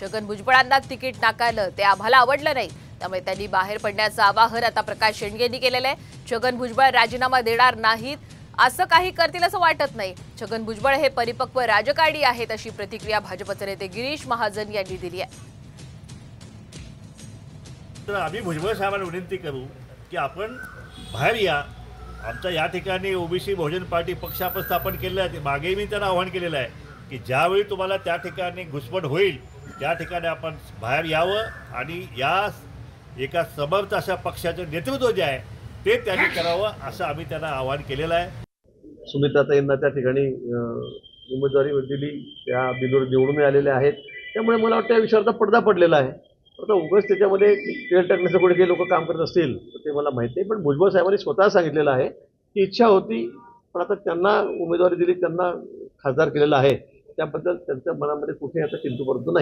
Chhagan भुजबळांना ticket नाकारलं ते आम्हाला आवडलं नाही, त्यामुळे त्यांनी बाहेर पडण्याचं आवाहन आता प्रकाश शेंडगेंनी केलेलं आहे। छगन भुजबळ राजीनामा देणार नाहीत, असं काही करतील असं वाटत नाही। छगन भुजबळ हे परिपक्व राजकारणी आहेत, अशी प्रतिक्रिया भाजपचे नेते गिरीश महाजन यांनी दिली आहे। तर आम्ही भुजबळ साहेबांना विनंती करू की आपण बाहेर या। आमच्या या ठिकाणी ओबीसी बहुजन पार्टी पक्ष आपण स्थापन केलेला आहे। मागेही मी त्यांना आवाहन केलेलं आहे की ज्यावेळी तुम्हाला त्या ठिकाणी घुसमट होईल त्या ठिकाणी आपण बाहेर यावं आणि या एका समर्थ अशा पक्षाचं नेतृत्व जे आहे ते त्यांनी करावं, असं आम्ही त्यांना आवाहन केलेलं आहे। सुमित्राताईंना त्या ठिकाणी उमेदवारी दिली, त्या बिनविरोध निवडून आलेल्या आहेत। त्यामुळे मला वाटतं या विषयाचा पडदा पडलेला आहे। आता उगाच त्याच्यामध्ये तेल टाकण्याचं कोणी काही लोक काम करत असतील तर ते मला माहिती नाही, पण भुजबळ साहेबांनी स्वतः सांगितलेलं आहे की इच्छा होती, पण आता त्यांना उमेदवारी दिली, त्यांना खासदार केलेलं आहे, त्याबद्दल त्यांच्या मनामध्ये कुठे आता किंतु परंतु नाही।